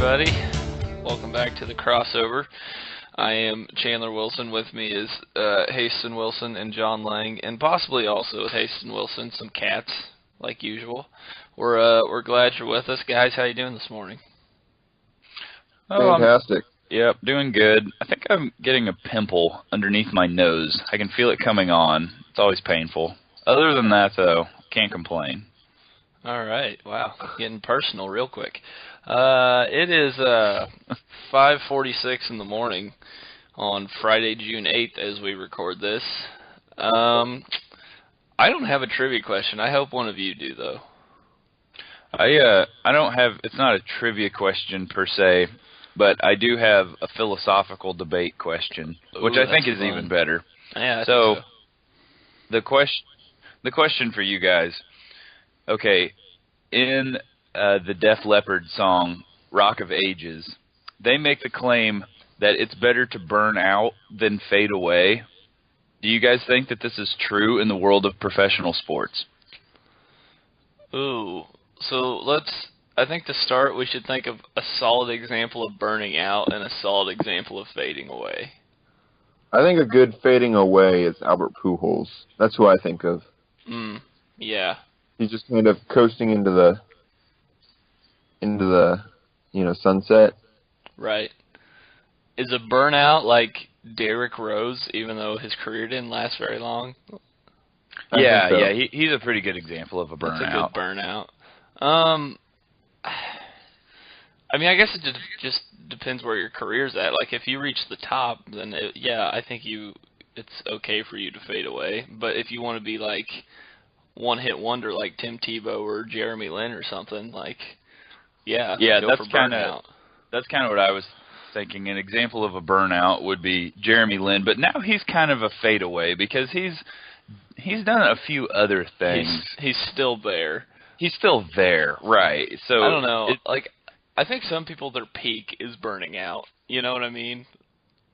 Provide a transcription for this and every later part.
everybody. Welcome back to the crossover. I am Chandler Wilson. With me is Haston Wilson and John Lang, and possibly also with Haston Wilson, some cats, like usual. We're glad you're with us, guys. How you doing this morning? Oh, Fantastic. Yep, doing good. I think I'm getting a pimple underneath my nose. I can feel it coming on. It's always painful. Other than that, though, can't complain. All right. Wow. Getting personal real quick. It is 5:46 in the morning on Friday, June 8th, as we record this. I don't have a trivia question. I hope one of you do, though. I don't have. It's not a trivia question per se, but I do have a philosophical debate question, which I think is fun. even better. Yeah. So, the question for you guys. Okay, in the Def Leppard song "Rock of Ages," they make the claim that it's better to burn out than fade away. Do you guys think that this is true in the world of professional sports? Ooh. So I think to start, we should think of a solid example of burning out and a solid example of fading away. I think a good fading away is Albert Pujols. That's who I think of. Yeah. He's just kind of coasting into the sunset. Right. Is a burnout like Derrick Rose, even though his career didn't last very long? Yeah, so. he's a pretty good example of a burnout. That's a good burnout. I mean, I guess it just depends where your career's at. Like, if you reach the top, then I think it's okay for you to fade away. But if you want to be like one-hit wonder like Tim Tebow or Jeremy Lin or something, like, that's kind of what I was thinking. An example of a burnout would be Jeremy Lin, but now he's kind of a fade away because he's done a few other things. He's still there. He's still there, right? So I don't know. I think some people, their peak is burning out. You know what I mean?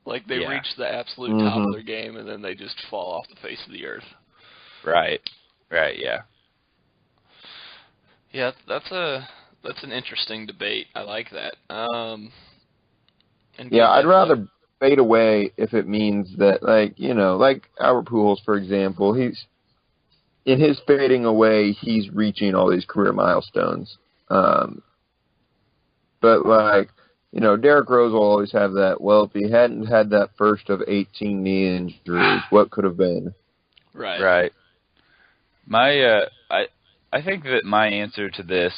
Like, they reach the absolute top of their game, and then they just fall off the face of the earth. Right, yeah. Yeah, that's an interesting debate. I like that. I'd rather fade away if it means that, like Albert Pujols, for example, in his fading away, he's reaching all these career milestones. But Derrick Rose will always have that. Well, if he hadn't had that first of 18 knee injuries, what could have been? Right. My, I think that my answer to this,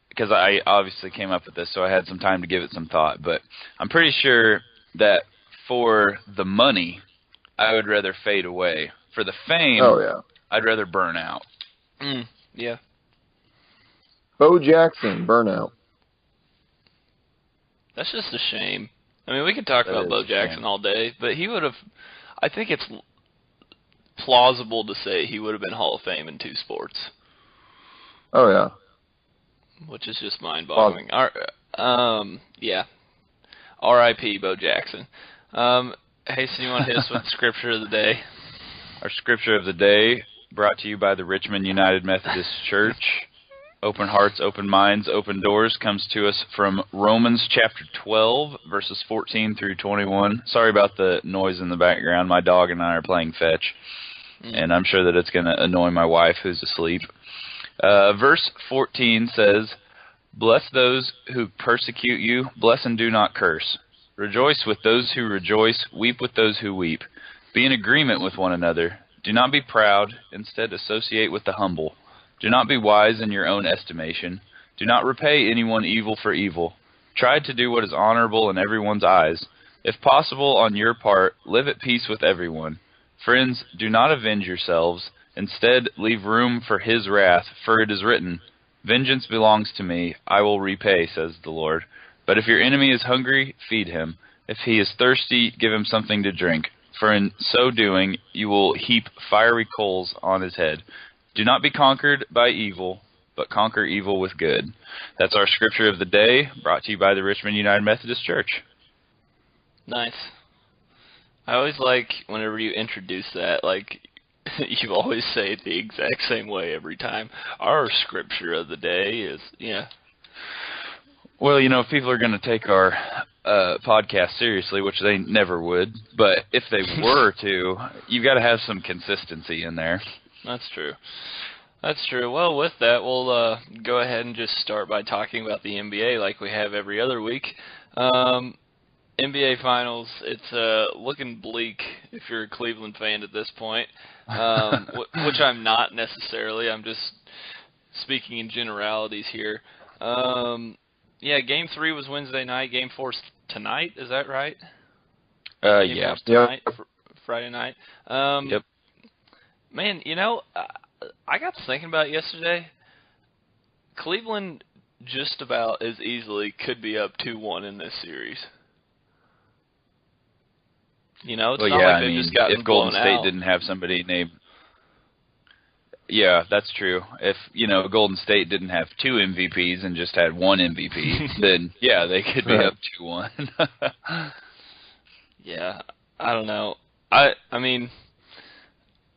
because I obviously came up with this, so I had some time to give it some thought, but I'm pretty sure that for the money, I would rather fade away. For the fame, I'd rather burn out. Yeah. Bo Jackson, burnout. That's just a shame. I mean, we could talk about Bo Jackson all day, but he would have. I think it's plausible to say he would have been Hall of Fame in two sports. Oh yeah. Which is just mind-boggling. R.I.P. Bo Jackson. Hey, so you want to hit us with the scripture of the day? Our scripture of the day, brought to you by the Richmond United Methodist Church. Open hearts, open minds, open doors, comes to us from Romans chapter 12, verses 14 through 21. Sorry about the noise in the background. My dog and I are playing fetch, and I'm sure that it's going to annoy my wife who's asleep. Verse 14 says, "Bless those who persecute you, bless and do not curse. Rejoice with those who rejoice, weep with those who weep. Be in agreement with one another. Do not be proud, instead associate with the humble. Do not be wise in your own estimation. Do not repay anyone evil for evil. Try to do what is honorable in everyone's eyes. If possible, on your part, live at peace with everyone. Friends, do not avenge yourselves. Instead, leave room for his wrath, for it is written, 'Vengeance belongs to me, I will repay,' says the Lord. But if your enemy is hungry, feed him. If he is thirsty, give him something to drink. For in so doing, you will heap fiery coals on his head. Do not be conquered by evil, but conquer evil with good." That's our scripture of the day, brought to you by the Richmond United Methodist Church. Nice. I always like whenever you introduce that, like, you always say it the exact same way every time. Our scripture of the day is, Well, if people are going to take our podcast seriously, which they never would, but if they were to, you've got to have some consistency in there. That's true. That's true. Well, with that, we'll go ahead and just start by talking about the NBA like we have every other week. NBA Finals, it's looking bleak if you're a Cleveland fan at this point, which I'm not necessarily. I'm just speaking in generalities here. Yeah, Game 3 was Wednesday night. Game 4's tonight. Is that right? Game Yeah. 4's tonight, Friday night. Yep. Man, I got to thinking about it yesterday. Cleveland just about as easily could be up 2-1 in this series. It's not like they've just gotten if Golden blown State out. didn't have somebody named... Yeah, that's true. If, Golden State didn't have 2 MVPs and just had 1 MVP, then, yeah, they could be up 2-1. Yeah, I don't know. I mean,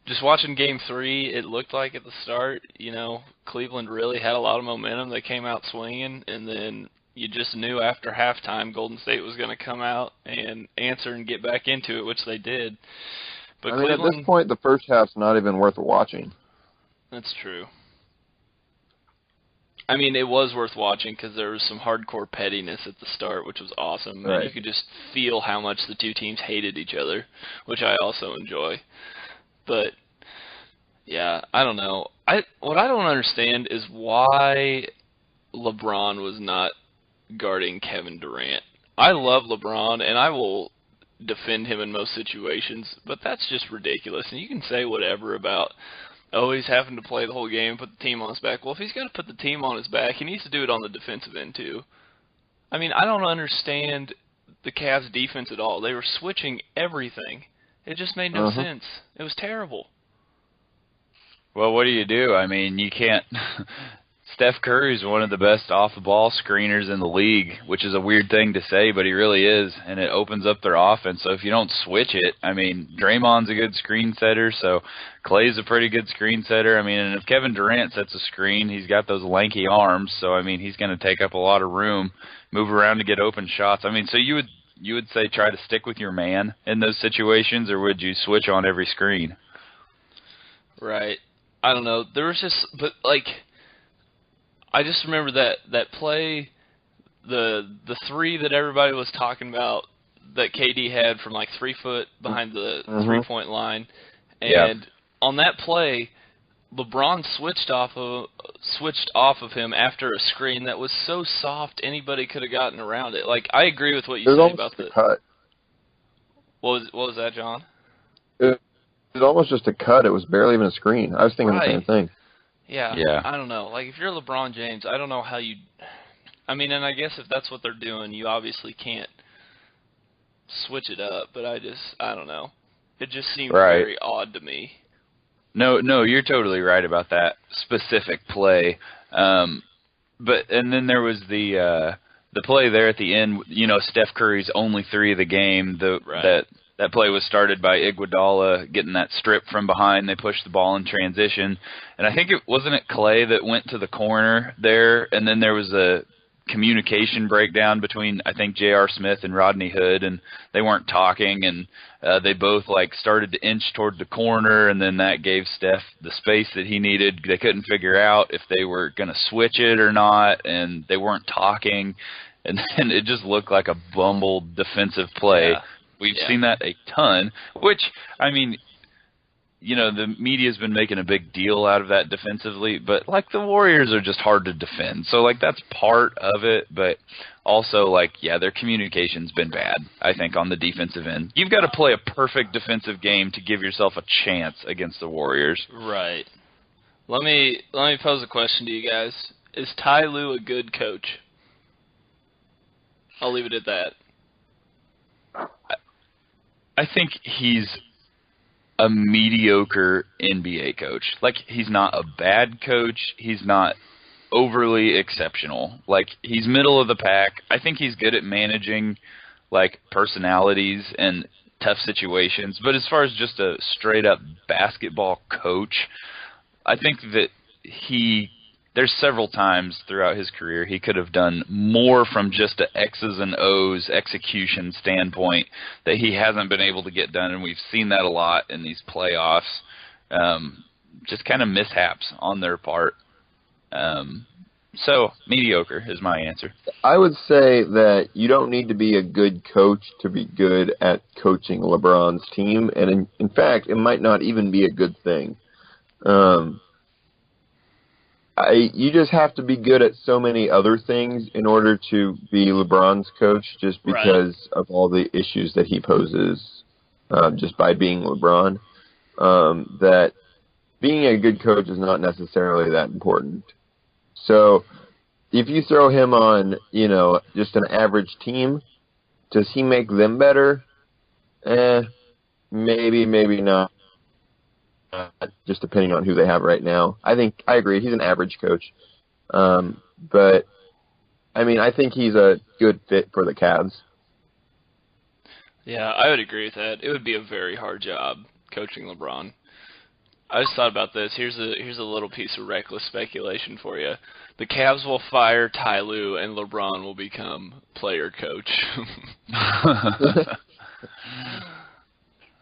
just watching Game 3, it looked like at the start, Cleveland really had a lot of momentum. They came out swinging, and then you just knew after halftime Golden State was going to come out and answer and get back into it, which they did. But at this point, the first half's not even worth watching. That's true. I mean, it was worth watching because there was some hardcore pettiness at the start, which was awesome. Right. And you could just feel how much the two teams hated each other, which I also enjoy. But, yeah, I don't know. What I don't understand is why LeBron was not guarding Kevin Durant. I love LeBron, and I will defend him in most situations, but that's just ridiculous. And you can say whatever about... he's having to play the whole game and put the team on his back. Well, if he's going to put the team on his back, he needs to do it on the defensive end, too. I mean, I don't understand the Cavs' defense at all. They were switching everything. It just made no sense. It was terrible. Well, what do? I mean, you can't... Steph Curry's one of the best off-the-ball screeners in the league, which is a weird thing to say, but he really is, and it opens up their offense. So if you don't switch it, I mean, Draymond's a good screen setter, so Clay's a pretty good screen setter. I mean, and if Kevin Durant sets a screen, he's got those lanky arms, so, I mean, he's going to take up a lot of room, move around to get open shots. I mean, so you would say try to stick with your man in those situations, or would you switch on every screen? Right. I don't know. There was just, but like, I just remember that play, the three that everybody was talking about that KD had from like 3 foot behind the 3-point line, and on that play, LeBron switched off of him after a screen that was so soft anybody could have gotten around it. Like, I agree with what you say about the cut. What was that, John? It was almost just a cut. It was barely even a screen. I was thinking the same thing. Yeah, I don't know. Like, if you're LeBron James, I don't know how you... I mean, and I guess if that's what they're doing, you obviously can't switch it up, but I don't know. It just seemed very odd to me. No, you're totally right about that specific play. And then there was the play there at the end, Steph Curry's only 3 of the game, That play was started by Iguodala getting that strip from behind. They pushed the ball in transition. And I think wasn't it Clay that went to the corner there, and then there was a communication breakdown between, I think, J.R. Smith and Rodney Hood, and they weren't talking, and they both started to inch toward the corner, and then that gave Steph the space that he needed. They couldn't figure out if they were going to switch it or not, and they weren't talking, and then it just looked like a bumbled defensive play. Yeah. We've seen that a ton, which, I mean, the media's been making a big deal out of that defensively, but, the Warriors are just hard to defend. So, that's part of it, but also, their communication's been bad, I think, on the defensive end. You've got to play a perfect defensive game to give yourself a chance against the Warriors. Right. Let me pose a question to you guys. Is Ty Lue a good coach? I'll leave it at that. I think he's a mediocre NBA coach. He's not a bad coach. He's not overly exceptional. He's middle of the pack. I think he's good at managing, personalities and tough situations. But as far as just a straight-up basketball coach, I think that he there's several times throughout his career he could have done more from just an X's and O's execution standpoint that he hasn't been able to get done, and we've seen that a lot in these playoffs. Just kind of mishaps on their part. So, mediocre is my answer. I would say that you don't need to be a good coach to be good at coaching LeBron's team, and in fact, it might not even be a good thing. You just have to be good at so many other things in order to be LeBron's coach, just because of all the issues that he poses just by being LeBron. That being a good coach is not necessarily that important. So if you throw him on, just an average team, does he make them better? Maybe, maybe not. Just depending on who they have right now. I agree. He's an average coach. But, I think he's a good fit for the Cavs. Yeah, I would agree with that. It would be a very hard job coaching LeBron. I just thought about this. Here's a little piece of reckless speculation for you. The Cavs will fire Ty Lue and LeBron will become player coach.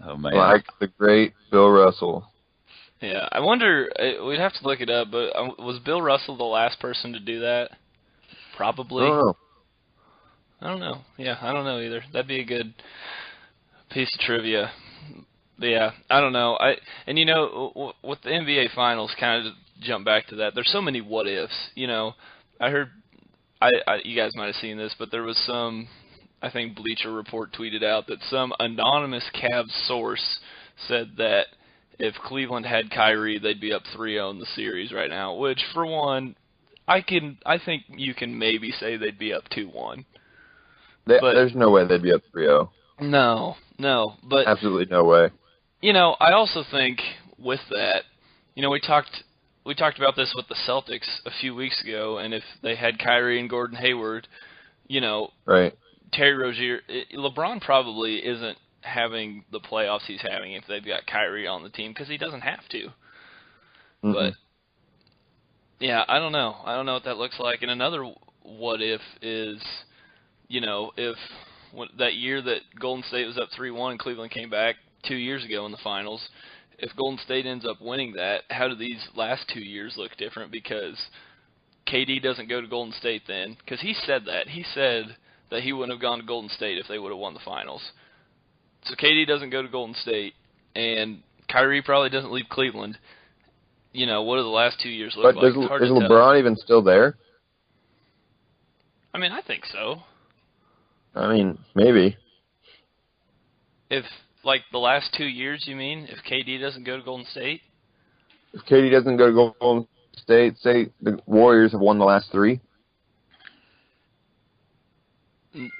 Oh man, like the great Bill Russell. Yeah, I wonder. We'd have to look it up, but was Bill Russell the last person to do that? Probably. I don't know. Yeah, I don't know either. That'd be a good piece of trivia. But yeah, I don't know. With the NBA Finals, kind of jump back to that. There's so many what ifs. I heard. You guys might have seen this, but there was some. I think Bleacher Report tweeted out that some anonymous Cavs source said that if Cleveland had Kyrie, they'd be up 3-0 in the series right now. Which, for one, I think you can maybe say they'd be up 2-1. There's no way they'd be up 3-0. No, but absolutely no way. I also think with that, we talked about this with the Celtics a few weeks ago, and if they had Kyrie and Gordon Hayward, right. Terry Rozier, LeBron probably isn't having the playoffs he's having if they've got Kyrie on the team because he doesn't have to. Mm-hmm. But yeah, I don't know. I don't know what that looks like. And another what if is, if that year that Golden State was up 3-1 and Cleveland came back 2 years ago in the finals, if Golden State ends up winning that, how do these last 2 years look different? Because KD doesn't go to Golden State then, because he said that. He said that he wouldn't have gone to Golden State if they would have won the finals. So KD doesn't go to Golden State, and Kyrie probably doesn't leave Cleveland. What do the last 2 years look like? Is LeBron even still there? I think so. Maybe. If, the last 2 years, you mean? If KD doesn't go to Golden State? If KD doesn't go to Golden State, say the Warriors have won the last 3?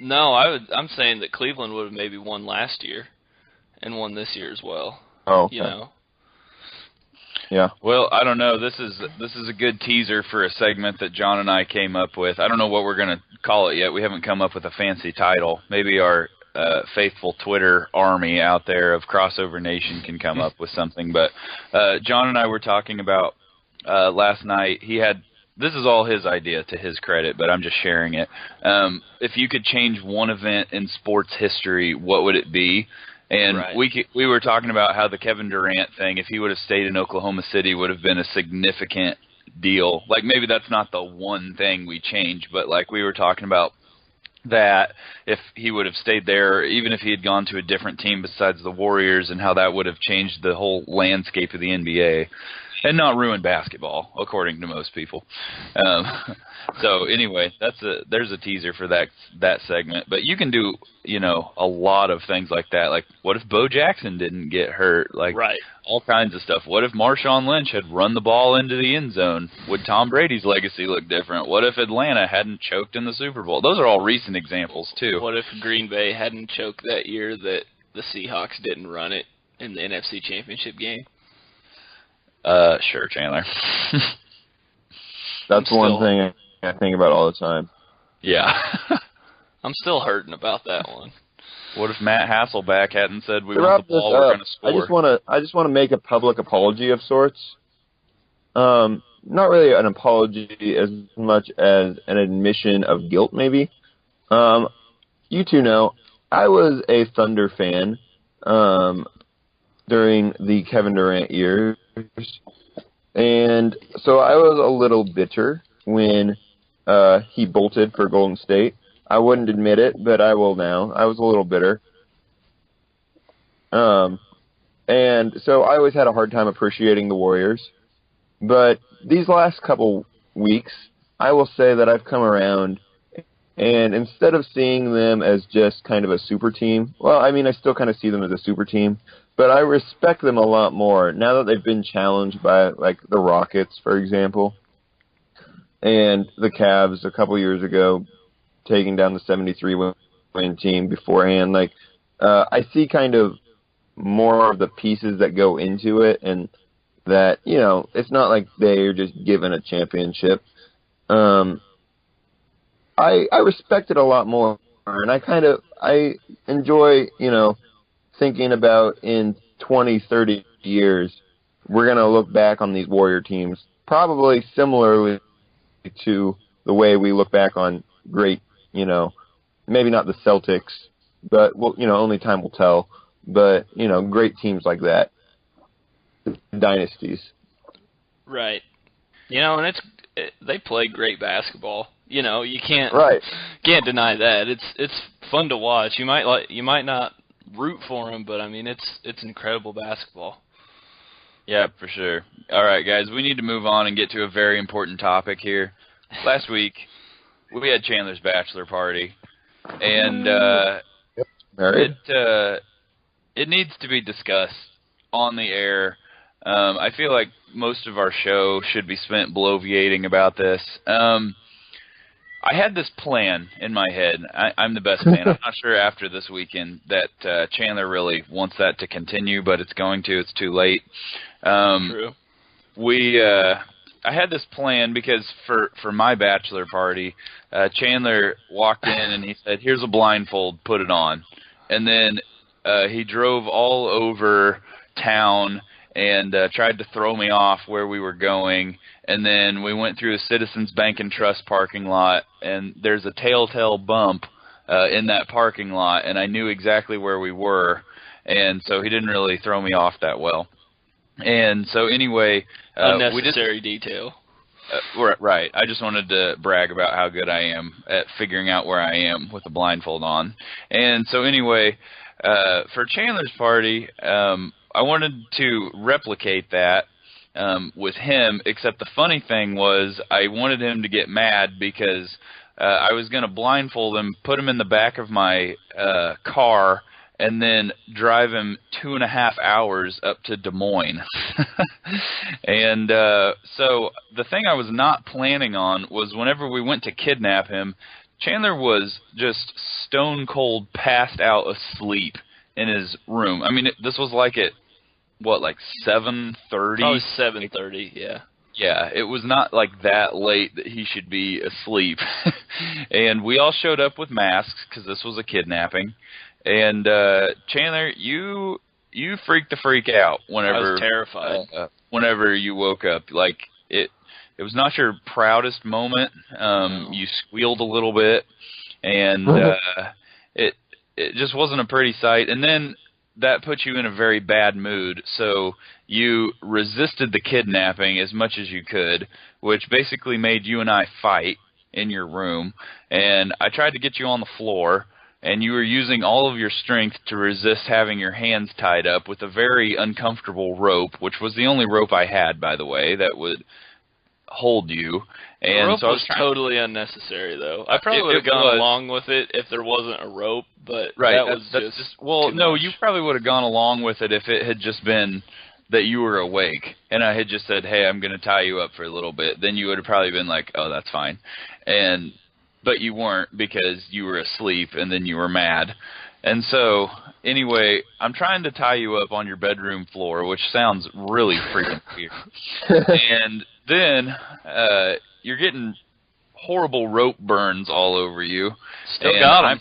No, I'm saying that Cleveland would have maybe won last year and won this year as well. Oh, okay. Yeah. Well, I don't know. This is a good teaser for a segment that John and I came up with. I don't know what we're going to call it yet. We haven't come up with a fancy title. Maybe our faithful Twitter army out there of Crossover Nation can come up with something. But John and I were talking about last night. This is all his idea, to his credit, but I'm just sharing it. If you could change one event in sports history, what would it be? And we were talking about how the Kevin Durant thing, if he would have stayed in Oklahoma City, would have been a significant deal. Maybe that's not the one thing we change, but we were talking about that if he would have stayed there, even if he had gone to a different team besides the Warriors, and how that would have changed the whole landscape of the NBA. And not ruin basketball, according to most people. So anyway, there's a teaser for that segment. But you can do a lot of things like that. Like, what if Bo Jackson didn't get hurt? All kinds of stuff. What if Marshawn Lynch had run the ball into the end zone? Would Tom Brady's legacy look different? What if Atlanta hadn't choked in the Super Bowl? Those are all recent examples too. What if Green Bay hadn't choked that year that the Seahawks didn't run it in the NFC Championship game? Sure, Chandler. That's one thing I think about all the time. Yeah. I'm still hurting about that one. What if Matt Hasselbeck hadn't said we want the ball, we're going to score? I just want to make a public apology of sorts. not really an apology as much as an admission of guilt, maybe. You two know, I was a Thunder fan during the Kevin Durant years, and so I was a little bitter when he bolted for Golden State. I wouldn't admit it, but I will now. I was a little bitter. And so I always had a hard time appreciating the Warriors. But these last couple weeks, I will say that I've come around, and instead of seeing them as just kind of a super team, well, I mean, I still kind of see them as a super team, but I respect them a lot more now that they've been challenged by, like, the Rockets, for example, and the Cavs a couple years ago, taking down the 73-win team beforehand. Like, I see kind of more of the pieces that go into it, and that, you know, it's not like they're just given a championship. I respect it a lot more, and I enjoy, you know, thinking about in 20, 30 years, we're going to look back on these Warrior teams probably similarly to the way we look back on great, you know, maybe not the Celtics, but, well, you know, only time will tell, but, you know, great teams like that. Dynasties. Right. You know, and they play great basketball. You know, you can't deny that. It's fun to watch. You might not root for them, but I mean, it's incredible basketball. Yeah, for sure. All right, guys, we need to move on and get to a very important topic here. Last week, we had Chandler's bachelor party, and it needs to be discussed on the air. I feel like most of our show should be spent bloviating about this. I had this plan in my head. I'm the best man. I'm not sure after this weekend that Chandler really wants that to continue, but it's going to. It's too late. True. I had this plan because for my bachelor party, Chandler walked in and he said, "Here's a blindfold, put it on." And then he drove all over town and tried to throw me off where we were going. And then we went through a Citizens Bank and Trust parking lot, and there's a telltale bump in that parking lot, and I knew exactly where we were, and so he didn't really throw me off that well. And so anyway, unnecessary detail. Right. I just wanted to brag about how good I am at figuring out where I am with a blindfold on. And so anyway, for Chandler's party, I wanted to replicate that with him, except the funny thing was I wanted him to get mad because I was going to blindfold him, put him in the back of my car, and then drive him 2.5 hours up to Des Moines. And so the thing I was not planning on was whenever we went to kidnap him, Chandler was just stone cold passed out asleep in his room. I mean, this was like at, what, like 7:30? Oh, 7:30, yeah. Yeah, it was not like that late that he should be asleep. And we all showed up with masks because this was a kidnapping. And Chandler, you freaked the freak out whenever I was terrified. Whenever you woke up. Like it was not your proudest moment. No. You squealed a little bit, and it just wasn't a pretty sight. And then that put you in a very bad mood, so you resisted the kidnapping as much as you could, which basically made you and I fight in your room. And I tried to get you on the floor, and you were using all of your strength to resist having your hands tied up with a very uncomfortable rope, which was the only rope I had, by the way, that would hold you. And the rope so I was totally unnecessary, though. I probably would have gone along with it if there wasn't a rope, but that's just well, no, much. You probably would have gone along with it if it had just been that you were awake, and I had just said, "Hey, I'm going to tie you up for a little bit." Then you would have probably been like, "Oh, that's fine," but you weren't because you were asleep, and then you were mad. And so, anyway, I'm trying to tie you up on your bedroom floor, which sounds really freaking weird. And then you're getting horrible rope burns all over you. Still got them.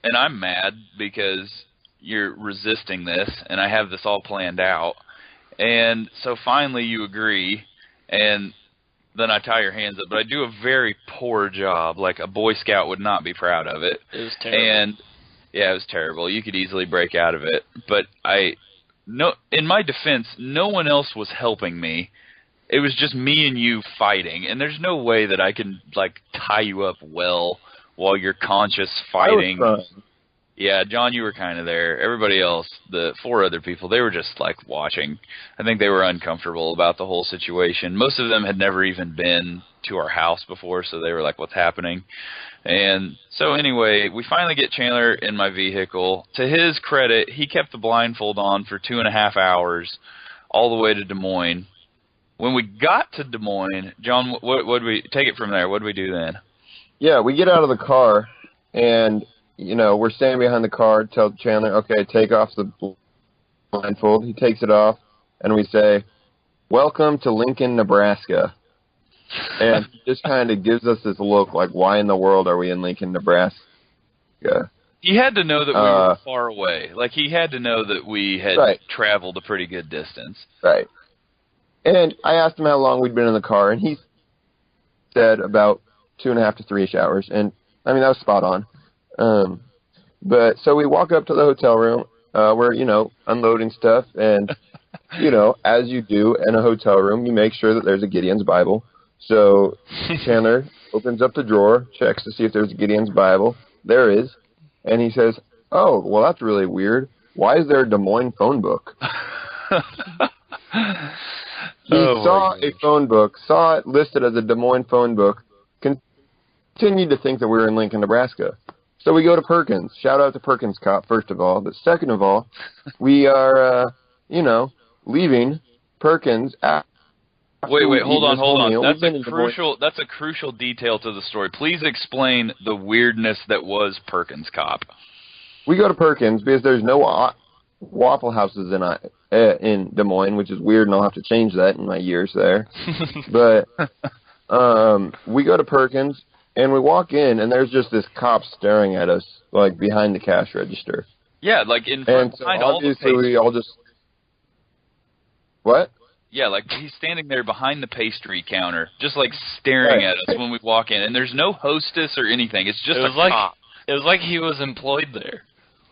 And I'm mad because you're resisting this, and I have this all planned out. And so finally you agree, and then I tie your hands up. But I do a very poor job. Like a Boy Scout would not be proud of it. It was terrible. And yeah, it was terrible. You could easily break out of it. But in my defense, no one else was helping me. It was just me and you fighting, and there's no way that I can like tie you up well while you're conscious fighting. I was trying. Yeah, John, you were kind of there. Everybody else, the 4 other people, they were just like watching. I think they were uncomfortable about the whole situation. Most of them had never even been to our house before, so they were like, "What's happening?" And so anyway, we finally get Chandler in my vehicle. To his credit, he kept the blindfold on for 2.5 hours, all the way to Des Moines. When we got to Des Moines, John, what did we take it from there? What did we do then? Yeah, we get out of the car, and, we're standing behind the car, tell Chandler, okay, take off the blindfold. He takes it off, and we say, "Welcome to Lincoln, Nebraska." And he just kind of gives us this look like, why in the world are we in Lincoln, Nebraska? He had to know that we were far away. Like, he had to know that we had traveled a pretty good distance. Right. And I asked him how long we'd been in the car, and he said about 2.5 to 3 hours. And, I mean, that was spot on. But so we walk up to the hotel room. We're, unloading stuff. And, as you do in a hotel room, you make sure that there's a Gideon's Bible. So Chandler opens up the drawer, checks to see if there's a Gideon's Bible. There is. And he says, "Oh, well, that's really weird. Why is there a Des Moines phone book?" He saw a phone book, saw it listed as a Des Moines phone book, continued to think that we were in Lincoln, Nebraska. So we go to Perkins. Shout out to Perkins Cop, first of all. But second of all, we are, leaving Perkins. Wait, hold on. That's a crucial detail to the story. Please explain the weirdness that was Perkins Cop. We go to Perkins because there's no Waffle Houses in Des Moines, which is weird, and I'll have to change that in my years there. But we go to Perkins, and we walk in, and there's just this cop staring at us, like, behind the cash register. Yeah, like in front, behind all the pastries. Obviously, we all just... What? Yeah, like he's standing there behind the pastry counter, just like staring at us when we walk in, and there's no hostess or anything. It's just a cop. It was like he was employed there.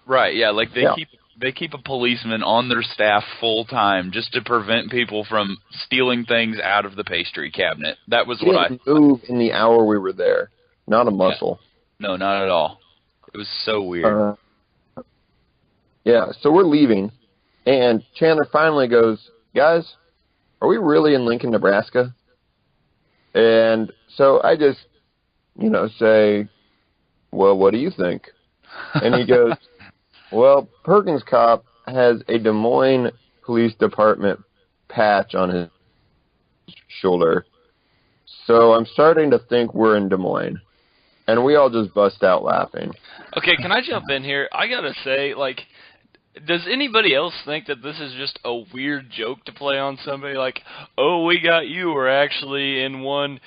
Right, yeah, like they keep a policeman on their staff full time just to prevent people from stealing things out of the pastry cabinet. That was what I moved in the hour we were there. Not a muscle. Yeah. No, not at all. It was so weird. So we're leaving, and Chandler finally goes, "Guys, are we really in Lincoln, Nebraska?" And so I just, say, "Well, what do you think?" And he goes, "Well, Perkins Cop has a Des Moines Police Department patch on his shoulder, so I'm starting to think we're in Des Moines." And we all just bust out laughing. Okay, can I jump in here? I gotta say, like, does anybody else think that this is just a weird joke to play on somebody? Like, "Oh, we got you. We're actually in one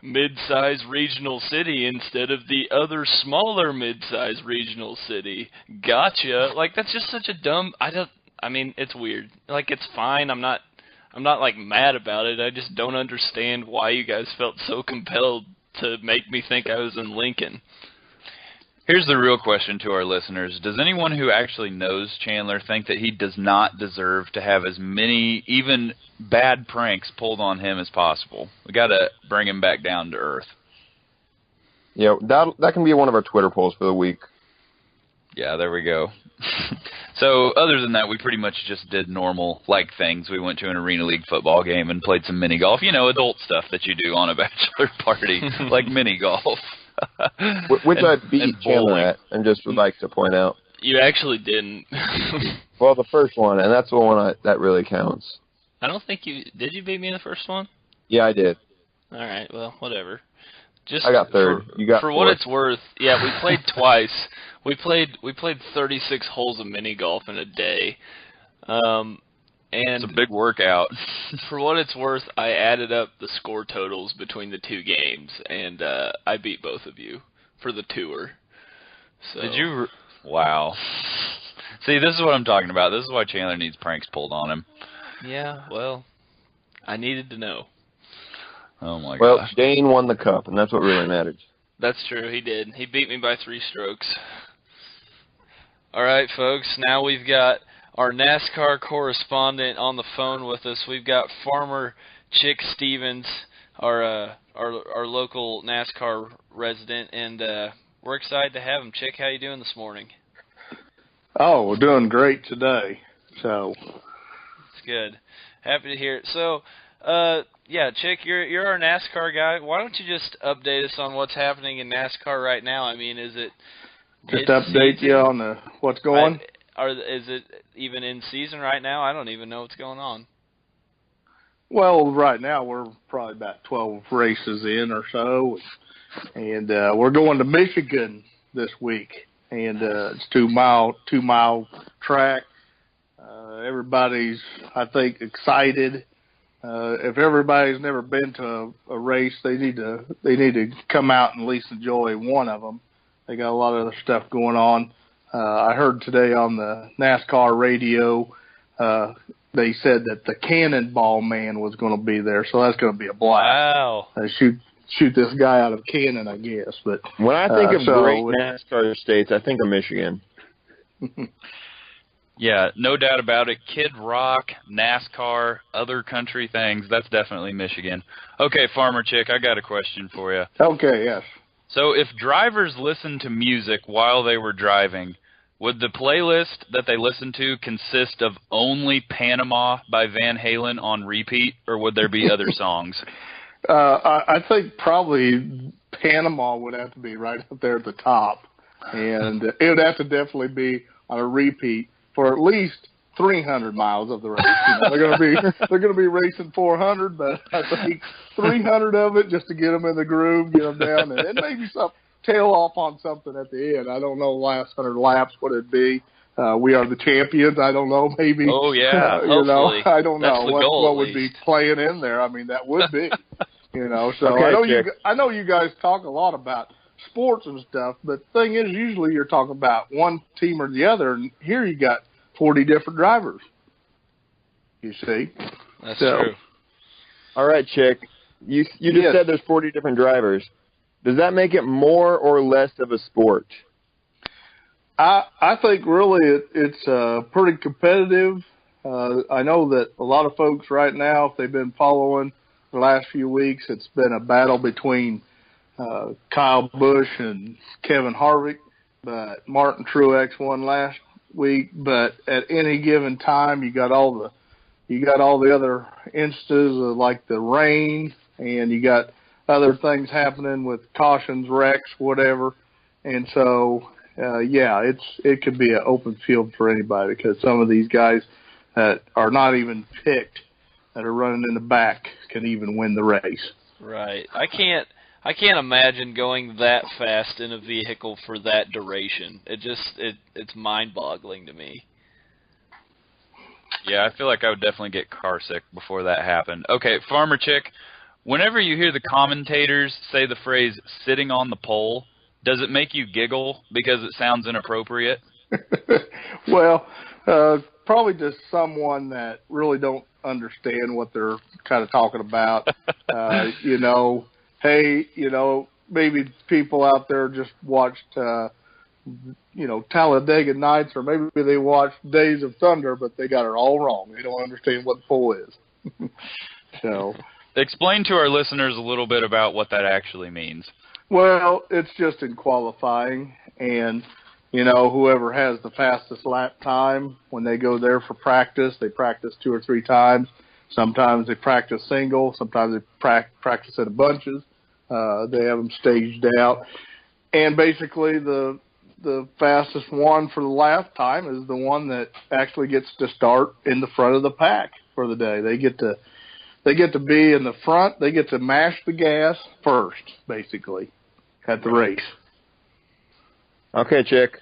mid-sized regional city instead of the other smaller mid-sized regional city. Gotcha." Like, that's just such a dumb... it's weird. Like, it's fine. I'm not like mad about it. I just don't understand why you guys felt so compelled to make me think I was in Lincoln. Here's the real question to our listeners. Does anyone who actually knows Chandler think that he does not deserve to have as many, even bad pranks pulled on him as possible? We got to bring him back down to earth. Yeah, that can be one of our Twitter polls for the week. Yeah, there we go. So, other than that, we pretty much just did normal, things. We went to an Arena League football game and played some mini golf. Adult stuff that you do on a bachelor party, like mini golf. Which I beat Chandler at, and just would like to point out. You actually didn't. Well, the first one, and that's the one that really counts. I don't think you... Did you beat me in the first one? Yeah, I did. All right, well, whatever. I got third. You got for fourth. what it's worth, yeah, we played twice. We played 36 holes of mini golf in a day. And it's a big workout. For what it's worth, I added up the score totals between the two games, and I beat both of you for the tour. So. Did you? Wow. See, this is what I'm talking about. This is why Chandler needs pranks pulled on him. Yeah, well, I needed to know. Oh, my Well, gosh. Dane won the cup, and that's what really matters. That's true. He did. He beat me by 3 strokes. All right, folks. Now we've got our NASCAR correspondent on the phone with us. We've got Farmer Chic Stevens, our local NASCAR resident, and we're excited to have him. Chic, how you doing this morning? Oh, we're doing great today. So it's good. Happy to hear it. So, yeah, Chic, you're our NASCAR guy. Why don't you just update us on what's happening in NASCAR right now? I mean, is it just update you on what's going? Is it even in season right now? I don't even know what's going on. Well, right now we're probably about 12 races in or so, and we're going to Michigan this week, and it's 2-mile track. Everybody's, I think, excited. If everybody's never been to a race, they need to come out and at least enjoy one of them. They got a lot of other stuff going on. I heard today on the NASCAR radio, they said that the Cannonball Man was going to be there, so that's going to be a blast. Wow! Shoot this guy out of cannon, I guess. But when I think of great NASCAR states, I think of Michigan. Yeah, no doubt about it. Kid Rock, NASCAR, other country things, that's definitely Michigan. Okay, Farmer Chic, I got a question for you. Okay, yes. So if drivers listened to music while they were driving, would the playlist that they listened to consist of only Panama by Van Halen on repeat, or would there be other songs? I think probably Panama would have to be right up there at the top, and it would have to definitely be on a repeat for at least 300 miles of the race. They're going to be racing 400, but I think 300 of it just to get them in the groove, get them down, and then maybe tail off on something at the end. I don't know. Last 100 laps, what it'd be? We are the champions. I don't know. Maybe. Oh yeah. Hopefully. I don't know what would be playing in there. I mean, that would be. So okay, I know you guys talk a lot about sports and stuff, but the thing is, usually you're talking about one team or the other, and here you got 40 different drivers. You see? That's true. All right, Chic. You just said there's 40 different drivers. Does that make it more or less of a sport? I think really it's pretty competitive. I know that a lot of folks right now, if they've been following the last few weeks, it's been a battle between Kyle Busch and Kevin Harvick, but Martin Truex won last week. But at any given time, you got all the other instances of like the rain, and you got other things happening with cautions, wrecks, whatever. And so, it could be an open field for anybody, because some of these guys that are not even picked, that are running in the back, can even win the race. Right. I can't imagine going that fast in a vehicle for that duration. It's mind-boggling to me. Yeah, I feel like I would definitely get car sick before that happened. Okay, Farmer Chic, whenever you hear the commentators say the phrase "sitting on the pole," does it make you giggle because it sounds inappropriate? Well, probably just someone that really don't understand what they're kind of talking about. Maybe people out there just watched, Talladega Nights, or maybe they watched Days of Thunder, but they got it all wrong. They don't understand what the pole is. So, explain to our listeners a little bit about what that actually means. Well, it's just in qualifying, and whoever has the fastest lap time, when they go there for practice, they practice 2 or 3 times. Sometimes they practice single. Sometimes they practice in bunches. They have them staged out. And basically the fastest one for the lap time is the one that actually gets to start in the front of the pack for the day. They get to be in the front. They get to mash the gas first, basically, at the race. Okay, Chic.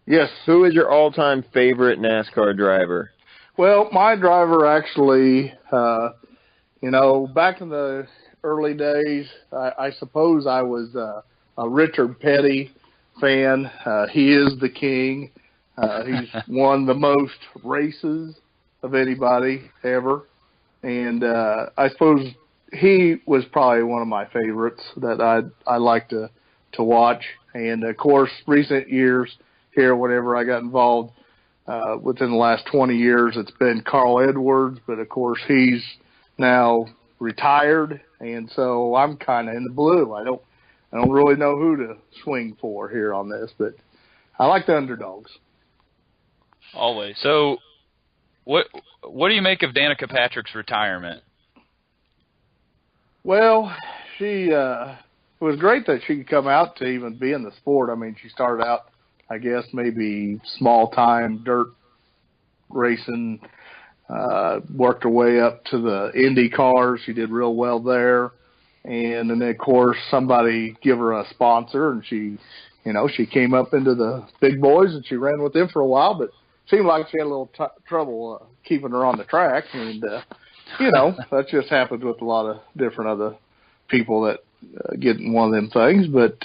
Yes. Who is your all-time favorite NASCAR driver? Well, my driver actually, back in the early days, I suppose I was a Richard Petty fan. He is the king. He's won the most races of anybody ever. And I suppose he was probably one of my favorites that I like to watch. And of course, recent years here, whenever I got involved within the last 20 years, it's been Carl Edwards. But of course, he's now retired, and so I'm kind of in the blue. I don't really know who to swing for here on this, but I like the underdogs. Always. So, what do you make of Danica Patrick's retirement? Well, she it was great that she could come out to even be in the sport. I mean, she started out, I guess, maybe small-time dirt racing, worked her way up to the Indy cars. She did real well there. And then, of course, somebody give her a sponsor, and she came up into the big boys, and she ran with them for a while, but seemed like she had a little trouble keeping her on the track. And, that just happens with a lot of different other people that get in one of them things. But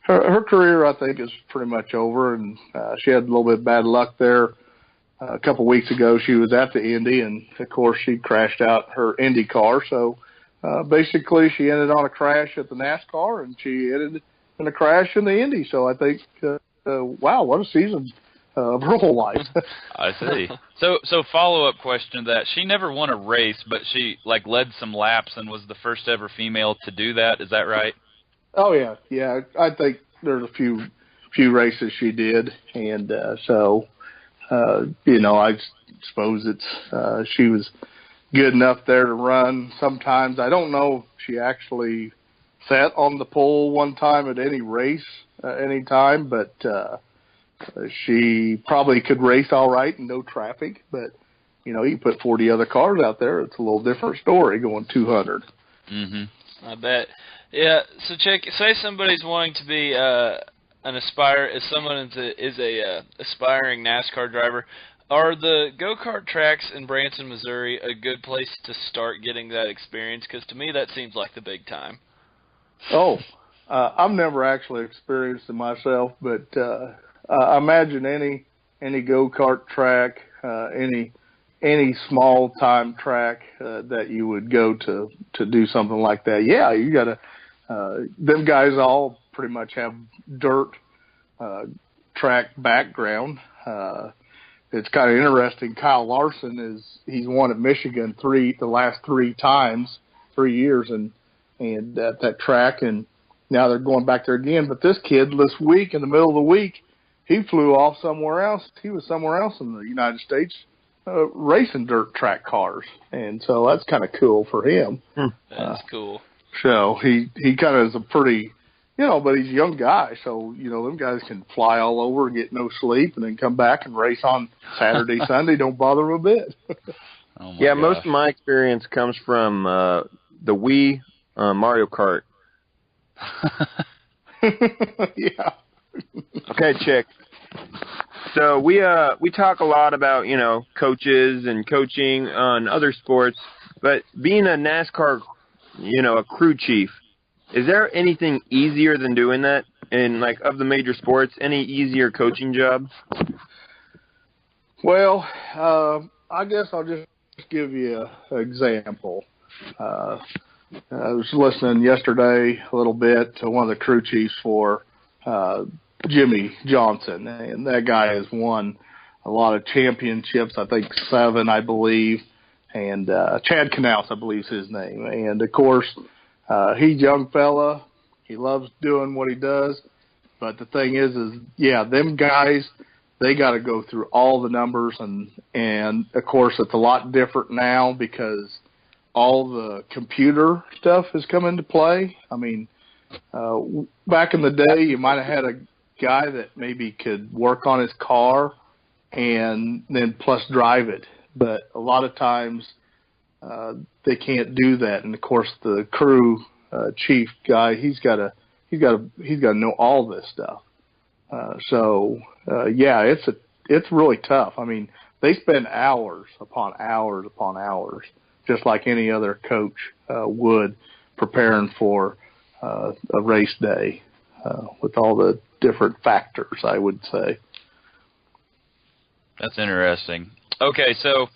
her career, I think, is pretty much over, and she had a little bit of bad luck there. A couple of weeks ago, she was at the Indy, and, of course, she crashed out her Indy car. So, basically, she ended on a crash at the NASCAR, and she ended in a crash in the Indy. So I think, wow, what a season of her whole life. I see. So follow-up question to that. She never won a race, but she, led some laps and was the first ever female to do that. Is that right? Oh, yeah. Yeah, I think there's a few races she did. And I suppose it's she was good enough there to run sometimes. I don't know if she actually sat on the pole one time at any race any time, but she probably could race all right in no traffic. But, you put 40 other cars out there, it's a little different story going 200. Mm-hmm. I bet. Yeah, so Chic, say somebody's wanting to be someone is a aspiring NASCAR driver. Are the go-kart tracks in Branson, Missouri a good place to start getting that experience? Because to me, that seems like the big time. Oh, I've never actually experienced it myself, but I imagine any go-kart track, any small-time track that you would go to do something like that. Yeah, you got to. Them guys all pretty much have dirt track background. It's kind of interesting. Kyle Larson he's won at Michigan the last 3 years, and at that track, and now they're going back there again. But this kid this week, in the middle of the week, he flew off somewhere else. He was somewhere else in the United States racing dirt track cars, and so that's kind of cool for him. That's cool. So he kind of is a pretty, but he's a young guy, so, them guys can fly all over and get no sleep and then come back and race on Saturday, Sunday. Don't bother them a bit. Oh my gosh. Most of my experience comes from the Wii Mario Kart. Yeah. Okay, Chic. So we talk a lot about, coaches and coaching on other sports, but being a NASCAR, a crew chief, is there anything easier than doing that in, of the major sports? Any easier coaching job? Well, I guess I'll just give you an example. I was listening yesterday a little bit to one of the crew chiefs for Jimmy Johnson, and that guy has won a lot of championships, I think 7, I believe, and Chad Knaus, I believe is his name. And, of course, he's a young fella. He loves doing what he does. But the thing is, them guys, they got to go through all the numbers. And, of course, it's a lot different now because all the computer stuff has come into play. I mean, back in the day, you might have had a guy that maybe could work on his car and then plus drive it. But a lot of times they can't do that. And of course, the crew chief guy, he's got to know all this stuff. It's really tough. I mean, they spend hours upon hours upon hours, just like any other coach would, preparing for a race day with all the different factors, I would say. That's interesting. Okay, so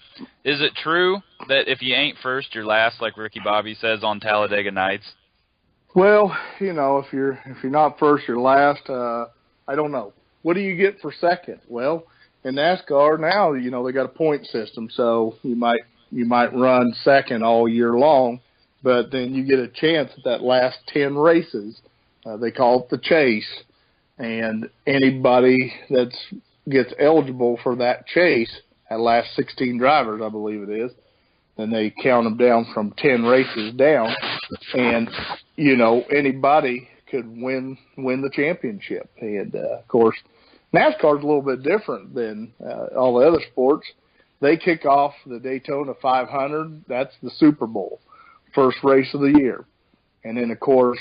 is it true that if you ain't first, you're last, like Ricky Bobby says on Talladega Nights? Well, if you're not first, you're last. I don't know. What do you get for second? Well, in NASCAR now, they got a point system, so you might run second all year long, but then you get a chance at that last 10 races. They call it the chase, and anybody that gets eligible for that chase, that last 16 drivers, I believe it is, then they count them down from 10 races down, and anybody could win the championship. And of course, NASCAR's a little bit different than all the other sports. They kick off the Daytona 500. That's the Super Bowl, first race of the year, and then of course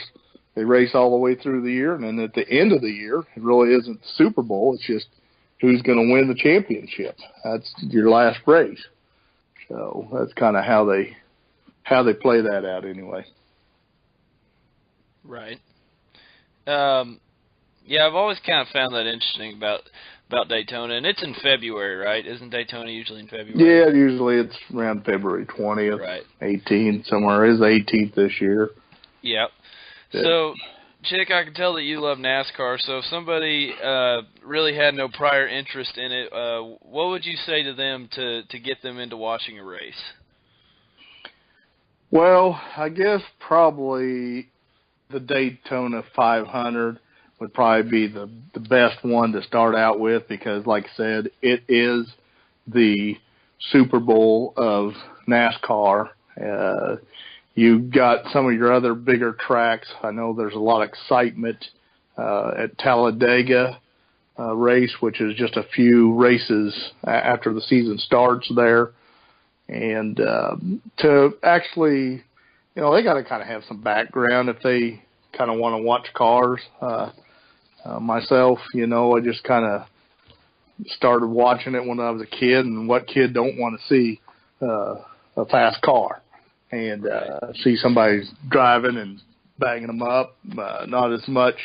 they race all the way through the year. And then at the end of the year, it really isn't the Super Bowl. It's just who's going to win the championship. That's your last race. So that's kind of how they play that out anyway. Right. Yeah, I've always kind of found that interesting about Daytona, and it's in February, right? Isn't Daytona usually in February? Yeah, usually it's around February 20th, right. 18th, somewhere. It is the 18th this year. Yep. So, Chick, I can tell that you love NASCAR, so if somebody really had no prior interest in it, what would you say to them to get them into watching a race? Well, I guess probably the Daytona 500 would probably be the best one to start out with because, like I said, it is the Super Bowl of NASCAR. You've got some of your other bigger tracks. I know there's a lot of excitement at Talladega race, which is just a few races after the season starts there. And to actually, they got to kind of have some background if they kind of want to watch cars. Myself, I just kind of started watching it when I was a kid, and what kid don't want to see a fast car and see somebody driving and banging them up? Not as much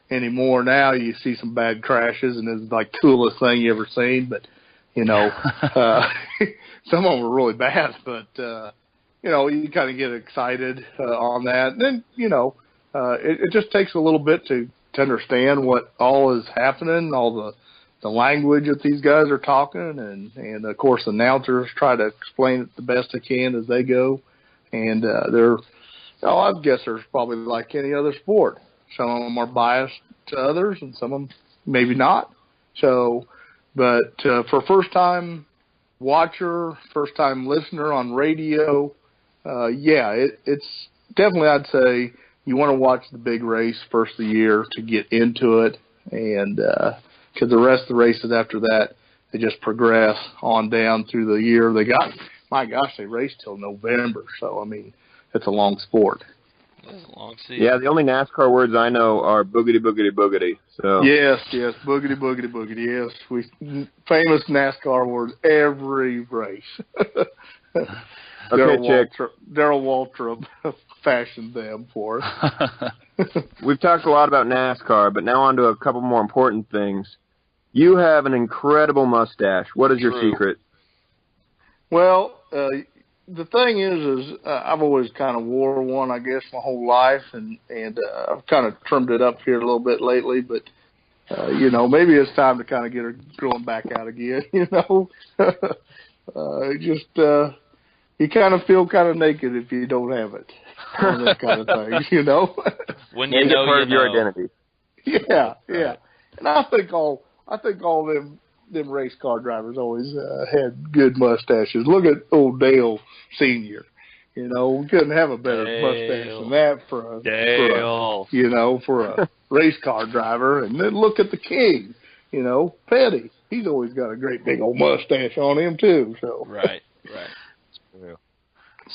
anymore now. You see some bad crashes, and it's like the coolest thing you ever seen, but some of them were really bad, but you kind of get excited on that. And then, it just takes a little bit to understand what all is happening, all the language that these guys are talking, and of course, announcers try to explain it the best they can as they go. And I guess there's probably like any other sport. Some of them are biased to others, and some of them maybe not. So, but for first-time watcher, first-time listener on radio, it's definitely, I'd say, you want to watch the big race first of the year to get into it, and because the rest of the races after that, they just progress on down through the year. They race till November, so, I mean, it's a long sport. That's a long season. Yeah, the only NASCAR words I know are boogity, boogity, boogity. So. Yes, boogity, boogity, boogity, yes. Famous NASCAR words every race. Okay, Chick. Darrell Waltrip fashioned them for us. We've talked a lot about NASCAR, but now on to a couple more important things. You have an incredible mustache. What is your secret? Well, the thing is I've always kind of wore one, I guess, my whole life, and I've kind of trimmed it up here a little bit lately, but, maybe it's time to kind of get her growing back out again, you kind of feel kind of naked if you don't have it. Those kind of things, When you know, part of your identity. Yeah. And I think all them race car drivers always had good mustaches. Look at old Dale Senior. We couldn't have a better mustache than that for a race car driver. And then look at the King. Petty. He's always got a great big old mustache on him too. So right.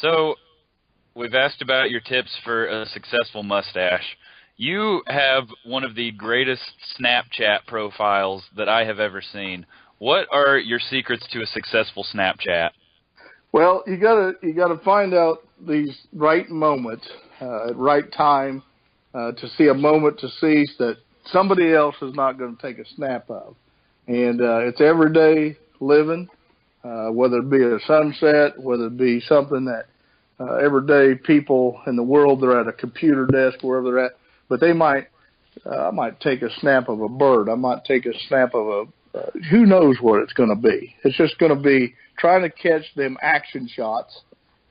So, we've asked about your tips for a successful mustache. You have one of the greatest Snapchat profiles that I have ever seen. What are your secrets to a successful Snapchat? Well, you gotta find out these right moments at right time to see a moment to seize that somebody else is not going to take a snap of, and it's everyday living. whether it be a sunset, whether it be something that everyday people in the world, they're at a computer desk, wherever they're at, but they might, I might take a snap of a bird. I might take a snap of who knows what it's going to be. It's just going to be trying to catch them action shots.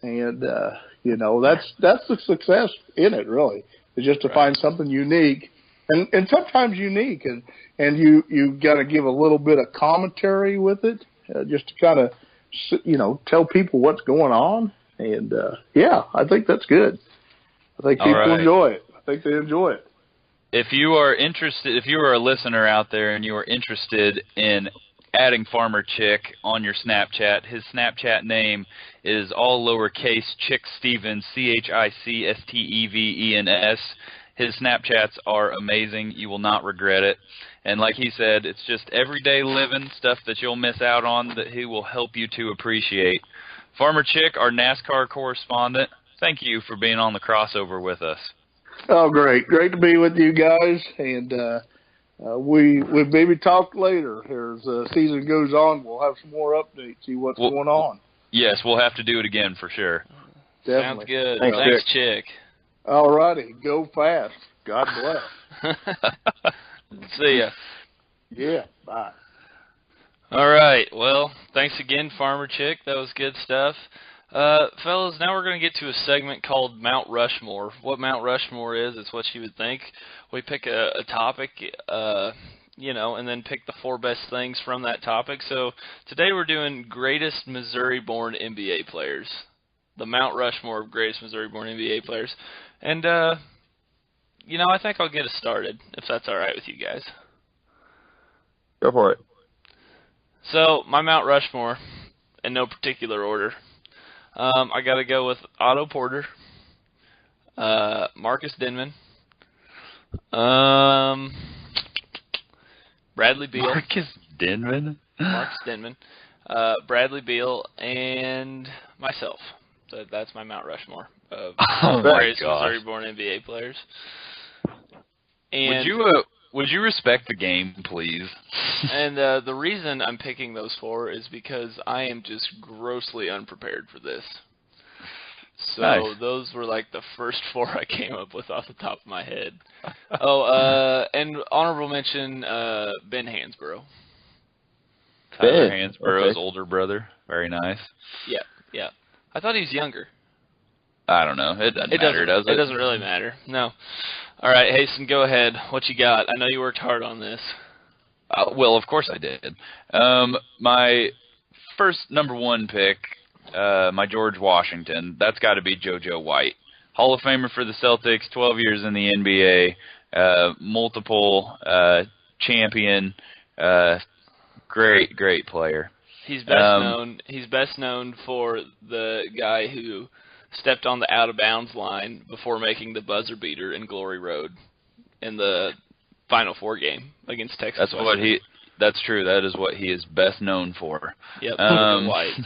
And, that's the success in it, really, is just to find something unique and sometimes unique. And you got to give a little bit of commentary with it, just to kind of, tell people what's going on. And, I think that's good. I think people enjoy it. I think they enjoy it. If you are interested, if you are a listener out there and you are interested in adding Farmer Chick on your Snapchat, his Snapchat name is all lowercase Chick Stevens, ChicStevens. His Snapchats are amazing. You will not regret it. And like he said, it's just everyday living stuff that you'll miss out on that he will help you to appreciate. Farmer Chick, our NASCAR correspondent, thank you for being on the crossover with us. Oh, great. Great to be with you guys. And we maybe talk later. As the season goes on, we'll have some more updates, see what's going on. Yes, we'll have to do it again for sure. Definitely. Sounds good. Thanks, Chick. All righty. Go fast. God bless. See ya. Yeah, bye. All right. Well, thanks again, Farmer Chick. That was good stuff. Fellas, now we're going to get to a segment called Mount Rushmore. What Mount Rushmore is, it's what you would think. We pick a topic, and then pick the 4 best things from that topic. So today we're doing greatest Missouri-born NBA players. The Mount Rushmore of greatest Missouri-born NBA players. And, I think I'll get us started, if that's all right with you guys. Go for it. So, my Mount Rushmore, in no particular order. I got to go with Otto Porter, Marcus Denman, Bradley Beal. Marcus Denman, Bradley Beal, and myself. So that's my Mount Rushmore of greatest Missouri-born NBA players. And would you respect the game, please? And the reason I'm picking those 4 is because I am just grossly unprepared for this. So nice. Those were like the first 4 I came up with off the top of my head. And honorable mention, Ben Hansborough. Tyler Hansborough's older brother. Very nice. Yeah. I thought he's younger. I don't know. It doesn't matter, does it? It doesn't really matter. No. All right, Hasten, go ahead. What you got? I know you worked hard on this. Well, of course I did. My first number 1 pick, my George Washington, that's got to be JoJo White. Hall of Famer for the Celtics, 12 years in the NBA, multiple champion, great player. He's best known for the guy who stepped on the out-of-bounds line before making the buzzer beater in Glory Road in the Final Four game against Texas. That's true. That is what he is best known for. Yep. White.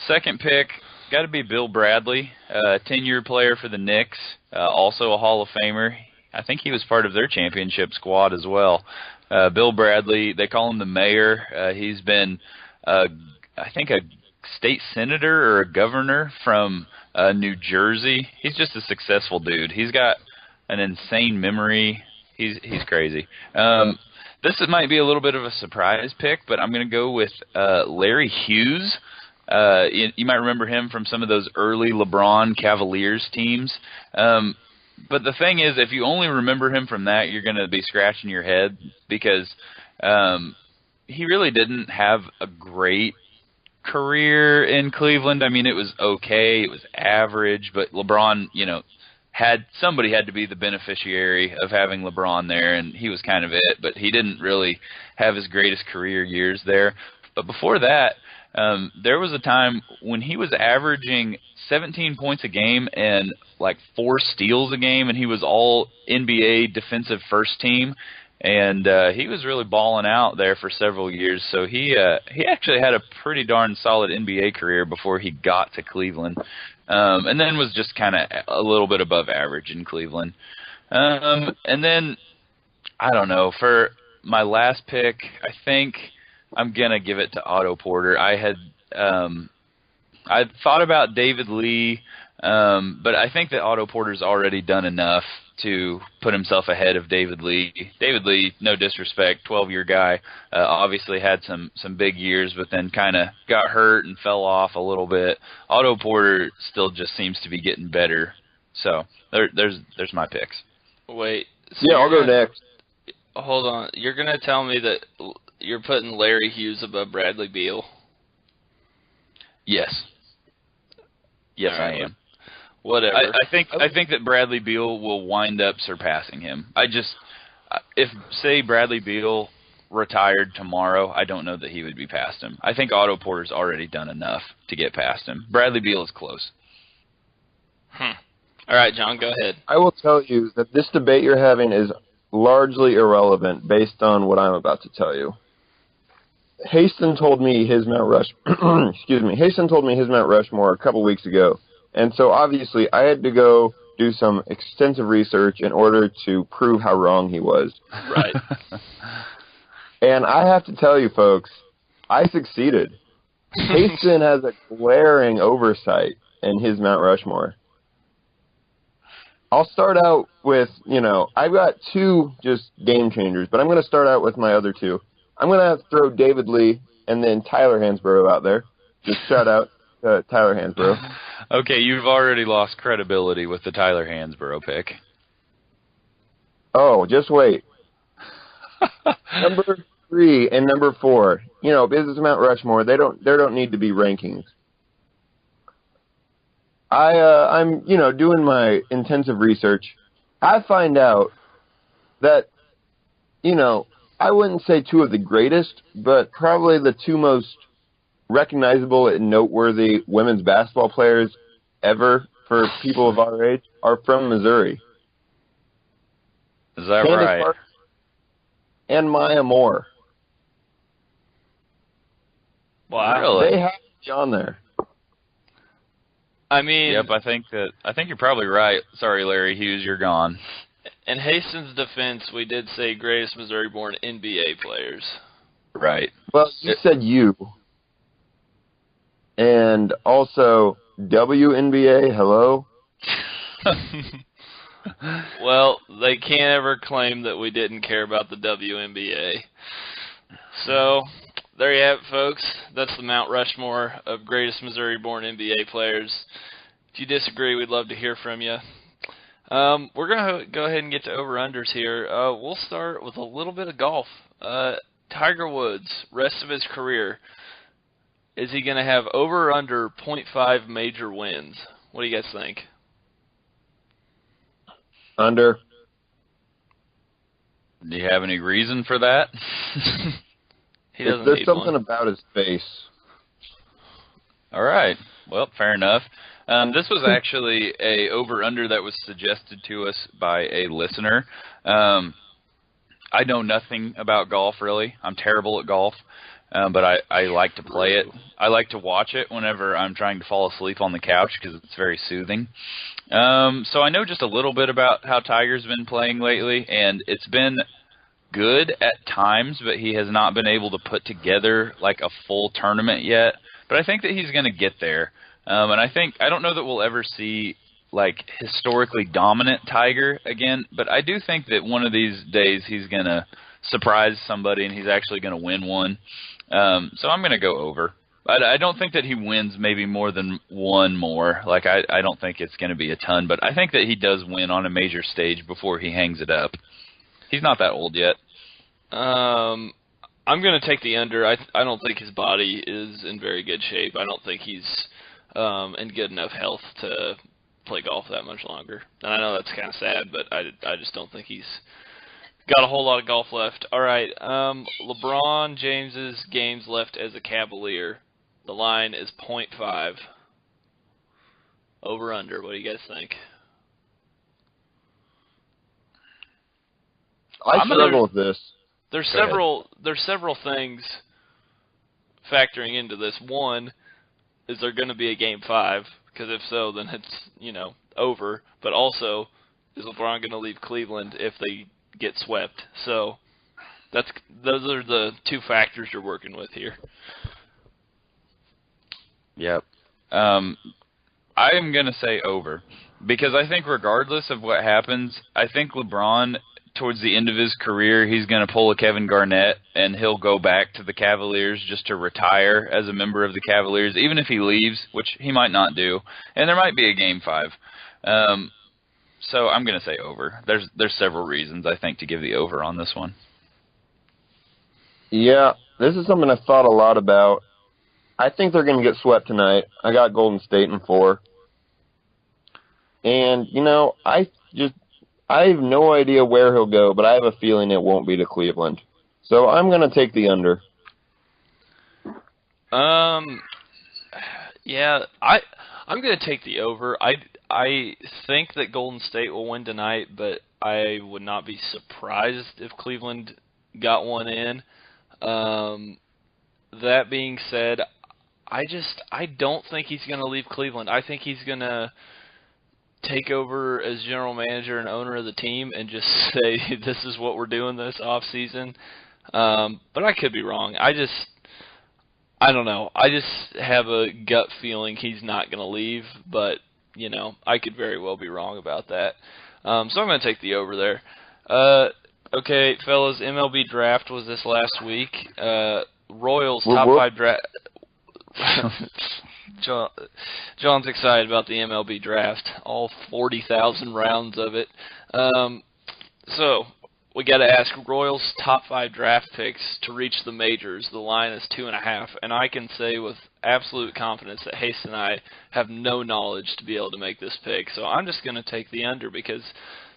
Second pick, got to be Bill Bradley, 10-year player for the Knicks, also a Hall of Famer. I think he was part of their championship squad as well. Bill Bradley, they call him the mayor. He's been, I think, a state senator or a governor from New Jersey. He's just a successful dude. He's got an insane memory. He's crazy. This might be a little bit of a surprise pick, but I'm going to go with Larry Hughes. You might remember him from some of those early LeBron Cavaliers teams. But the thing is, if you only remember him from that, you're going to be scratching your head because he really didn't have a great career in Cleveland. I mean, it was okay, it was average, but LeBron, somebody had to be the beneficiary of having LeBron there, and he was kind of it, but he didn't really have his greatest career years there. But before that, there was a time when he was averaging 17 points a game and like 4 steals a game, and he was all NBA defensive first team. And he was really balling out there for several years. So he actually had a pretty darn solid NBA career before he got to Cleveland, and then was just kind of a little bit above average in Cleveland. And then, I don't know, for my last pick, I think I'm gonna give it to Otto Porter. I thought about David Lee, but I think that Otto Porter's already done enough to put himself ahead of David Lee. David Lee, no disrespect, 12-year guy, obviously had some big years, but then kind of got hurt and fell off a little bit. Otto Porter still just seems to be getting better. So there's my picks. Wait. So Yeah, I'll go next. Hold on. You're going to tell me that you're putting Larry Hughes above Bradley Beal? Yes. Yes, I am. Whatever. I think that Bradley Beal will wind up surpassing him. If say Bradley Beal retired tomorrow, I don't know that he would be past him. I think Otto Porter's already done enough to get past him. Bradley Beal is close. All right, John, go ahead. I will tell you that this debate you're having is largely irrelevant based on what I'm about to tell you. Haston told me his Mount Haston told me his Mount Rushmore a couple weeks ago, and so obviously I had to go do some extensive research in order to prove how wrong he was. Right. And I have to tell you, folks, I succeeded. Haston has a glaring oversight in his Mount Rushmore. I'll start out with, I've got two just game changers, but I'm going to start out with my other two. I'm going to throw David Lee and then Tyler Hansbrough out there. Just shout out to Tyler Hansbrough. Okay, you've already lost credibility with the Tyler Hansbrough pick. Oh, just wait. Number 3 and number 4. Business Mount Rushmore, there don't need to be rankings. I'm doing my intensive research. I find out that I wouldn't say two of the greatest, but probably the two most recognizable and noteworthy women's basketball players ever for people of our age are from Missouri. Is that Candace right? Parker and Maya Moore. Wow. Really? They have to be on there. I mean... Yep, I think you're probably right. Sorry, Larry Hughes, you're gone. In Haston's defense, we did say greatest Missouri-born NBA players. Right. Well, you said you. And also WNBA, hello? Well, they can't ever claim that we didn't care about the WNBA. So, there you have it, folks. That's the Mount Rushmore of greatest Missouri-born NBA players. If you disagree, we'd love to hear from you. We're going to go ahead and get to over-unders here. We'll start with a little bit of golf. Tiger Woods, rest of his career, is he going to have over or under 0.5 major wins? What do you guys think? Under. Do you have any reason for that? He doesn't There's need something one. about his face. All right. Well, fair enough. This was actually a over-under that was suggested to us by a listener. I know nothing about golf, really. I'm terrible at golf, but I like to play it. I like to watch it whenever I'm trying to fall asleep on the couch because it's very soothing. So I know just a little bit about how Tiger's been playing lately, and it's been good at times, but he has not been able to put together like a full tournament yet. But I think that he's going to get there. And I don't know that we'll ever see like historically dominant Tiger again, but I do think that one of these days he's going to surprise somebody and he's actually going to win one. So I'm going to go over. I don't think that he wins maybe more than one more. Like I don't think it's going to be a ton, but I think that he does win on a major stage before he hangs it up. He's not that old yet. I'm going to take the under. I don't think his body is in very good shape. I don't think he's in good enough health to play golf that much longer. And I know that's kind of sad, but I just don't think he's got a whole lot of golf left. All right, LeBron James's games left as a Cavalier. The line is 0.5. Over under. What do you guys think? I struggle with this. There's Go several things factoring into this. One, is there going to be a Game 5? Because if so, then it's, over. But also, is LeBron going to leave Cleveland if they get swept? So, those are the two factors you're working with here. Yep. I am going to say over, because I think regardless of what happens, I think LeBron, towards the end of his career, he's going to pull a Kevin Garnett, and he'll go back to the Cavaliers just to retire as a member of the Cavaliers, even if he leaves, which he might not do. And there might be a Game 5. So I'm going to say over. There's several reasons, I think, to give the over on this one. Yeah, this is something I've thought a lot about. I think they're going to get swept tonight. I got Golden State in 4. And, I have no idea where he'll go, but I have a feeling it won't be to Cleveland. So I'm going to take the under. Yeah, I'm going to take the over. I think that Golden State will win tonight, but I would not be surprised if Cleveland got one in. That being said, I don't think he's going to leave Cleveland. I think he's going to take over as general manager and owner of the team and just say, this is what we're doing this off season. But I could be wrong. I don't know. I just have a gut feeling he's not going to leave, but, I could very well be wrong about that. So I'm going to take the over there. Okay, fellas, MLB draft was this last week. Royals top 5 draft. John's excited about the MLB draft, all 40,000 rounds of it. So we got to ask Royals top 5 draft picks to reach the majors. The line is 2.5, and I can say with absolute confidence that Hayes and I have no knowledge to be able to make this pick. So I'm just going to take the under because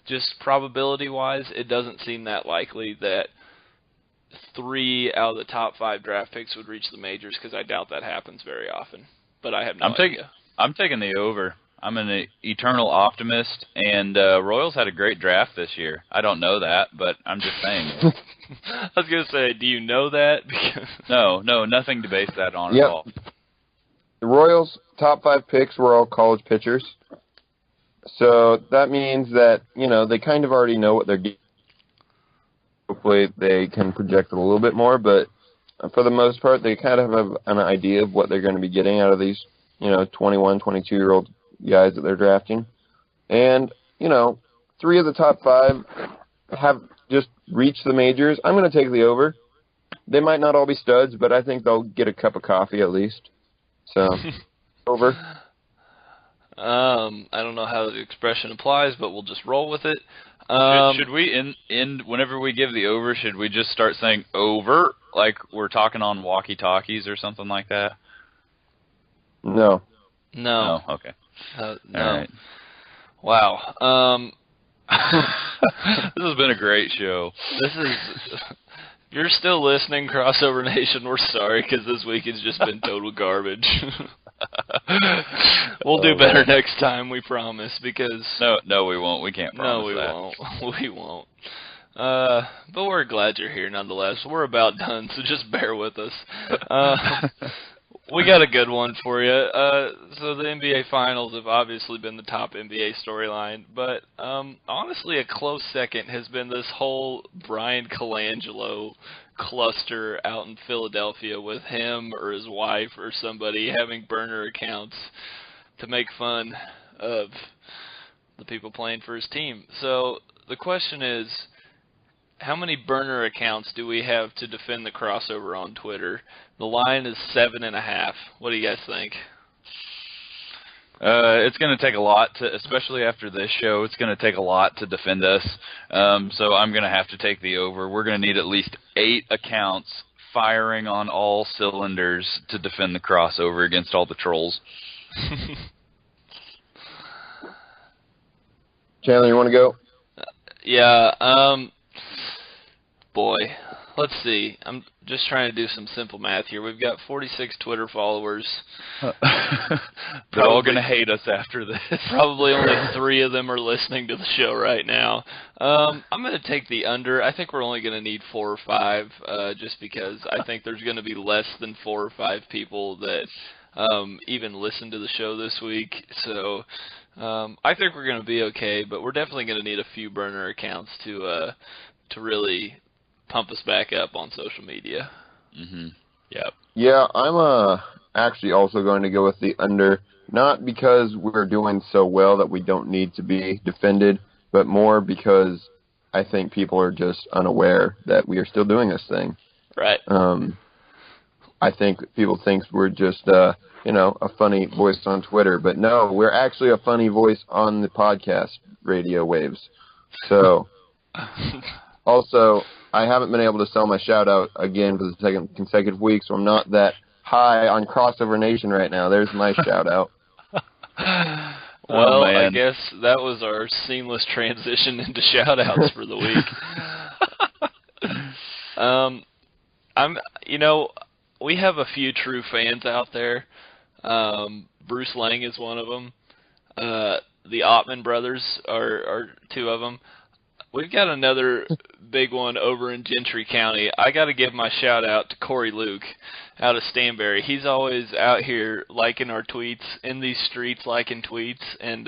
just probability-wise, it doesn't seem that likely that 3 out of the top 5 draft picks would reach the majors because I doubt that happens very often. But I have no idea. I'm taking the over. I'm an eternal optimist, and Royals had a great draft this year. I don't know that, but I'm just saying it. I was going to say, do you know that? No, nothing to base that on at all. The Royals' top 5 picks were all college pitchers. So that means that, they kind of already know what they're getting. Hopefully they can project it a little bit more, but for the most part, they kind of have an idea of what they're going to be getting out of these, 21, 22-year-old guys that they're drafting. And, 3 of the top 5 have just reached the majors. I'm going to take the over. They might not all be studs, but I think they'll get a cup of coffee at least. So, over. I don't know how the expression applies, but we'll just roll with it. Should we end whenever we give the over? Should we just start saying over, like we're talking on walkie-talkies or something like that? No. No. Okay. No. All right. Wow. This has been a great show. If you're still listening, Crossover Nation, we're sorry because this week has just been total garbage. We'll do better next time, we promise. Because no, we won't. We can't promise that. No, we won't. But we're glad you're here nonetheless. We're about done, so just bear with us. We got a good one for you. So the NBA Finals have obviously been the top NBA storyline, but honestly a close second has been this whole Brian Colangelo cluster out in Philadelphia with him or his wife or somebody having burner accounts to make fun of the people playing for his team. So the question is, how many burner accounts do we have to defend the crossover on Twitter? The line is 7.5. What do you guys think? It's going to take a lot to, especially after this show, it's going to take a lot to defend us. So I'm going to have to take the over. We're going to need at least 8 accounts firing on all cylinders to defend the crossover against all the trolls. Chandler, you want to go? Yeah, boy, let's see. I'm just trying to do some simple math here. We've got 46 Twitter followers. They're all going to hate us after this. Probably only 3 of them are listening to the show right now. I'm going to take the under. I think we're only going to need 4 or 5, just because I think there's going to be less than 4 or 5 people that even listen to the show this week. So I think we're going to be okay, but we're definitely going to need a few burner accounts to really pump us back up on social media. Yep. Yeah, I'm actually also going to go with the under, not because we're doing so well that we don't need to be defended, but more because I think people are just unaware that we are still doing this thing. Right. I think people think we're just, a funny voice on Twitter, but no, we're actually a funny voice on the podcast radio waves. So, also, I haven't been able to sell my shout-out again for the second consecutive week, so I'm not that high on Crossover Nation right now. There's my shout-out. Well, I guess that was our seamless transition into shout-outs for the week. We have a few true fans out there. Bruce Lang is one of them. The Ottman brothers are two of them. We've got another big one over in Gentry County. I got to give my shout out to Corey Luke out of Stanberry. He's always out here liking our tweets, in these streets liking tweets, and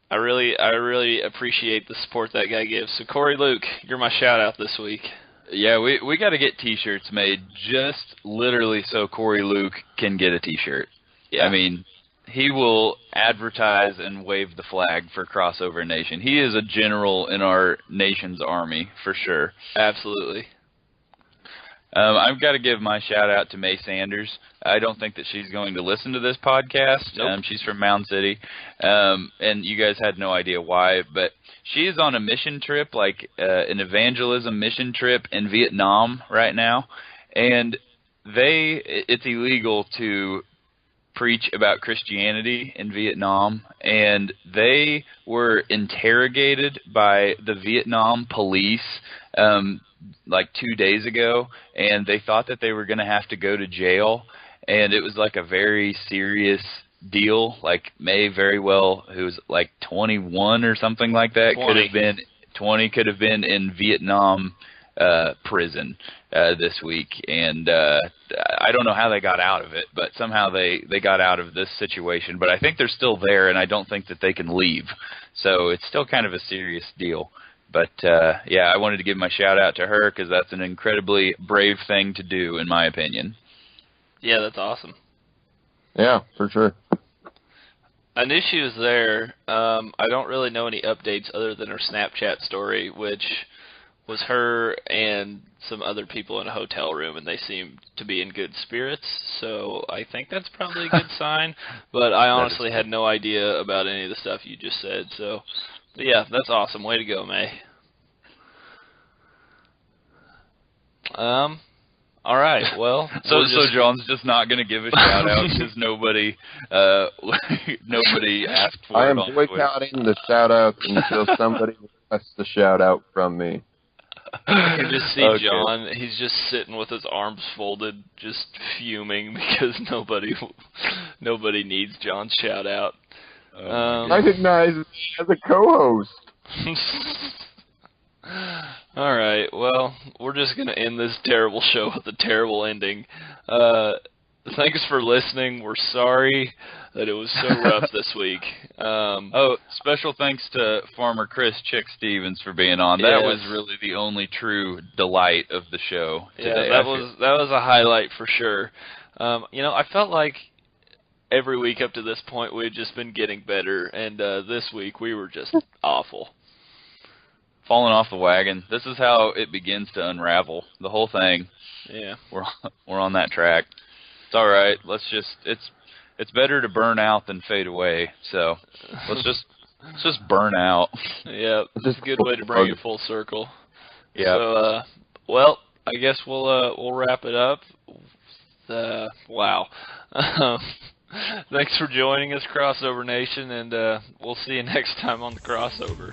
I really appreciate the support that guy gives. So Corey Luke, you're my shout out this week. Yeah, we got to get T-shirts made just literally so Corey Luke can get a T-shirt. Yeah. I mean, he will advertise and wave the flag for Crossover Nation. He is a general in our nation's army, for sure. Absolutely. I've got to give my shout-out to May Sanders. I don't think that she's going to listen to this podcast. Nope. She's from Mound City, and you guys had no idea why, but she is on a mission trip, like an evangelism mission trip in Vietnam right now, and it's illegal to preach about Christianity in Vietnam, and they were interrogated by the Vietnam police like 2 days ago, and they thought that they were going to have to go to jail, and it was like a very serious deal. Like May very well, who was like 21 or something like that, 20. could have been in Vietnam prison this week, and I don't know how they got out of it, but somehow they got out of this situation. But I think they're still there, and I don't think that they can leave. So it's still kind of a serious deal. But yeah, I wanted to give my shout out to her because that's an incredibly brave thing to do, in my opinion. Yeah, that's awesome. Yeah, for sure. An issue is there. I don't really know any updates other than her Snapchat story, which was her and some other people in a hotel room, and they seemed to be in good spirits. So I think that's probably a good sign. But I honestly had no idea about any of the stuff you just said. So, but yeah, that's awesome. Way to go, May. All right. Well, so John's just not going to give a shout out because nobody asked for I it. am boycotting the shout outs until somebody requests the shout out from me. I can just see John. He's just sitting with his arms folded, just fuming because nobody needs John's shout out. Recognize me as a co-host. All right. Well, we're just gonna end this terrible show with a terrible ending. Thanks for listening. We're sorry that it was so rough this week. Special thanks to Farmer Chris Chick Stevens for being on. That was really the only true delight of the show today. Yeah, that was a highlight for sure. I felt like every week up to this point we had just been getting better, and this week we were just awful. Falling off the wagon. This is how it begins to unravel. The whole thing. Yeah. We're on that track. It's all right. It's better to burn out than fade away. So let's just burn out. Yeah, it's a good way to bring it full circle. Yeah. So, well, I guess we'll wrap it up. Wow. Thanks for joining us, Crossover Nation, and we'll see you next time on the Crossover.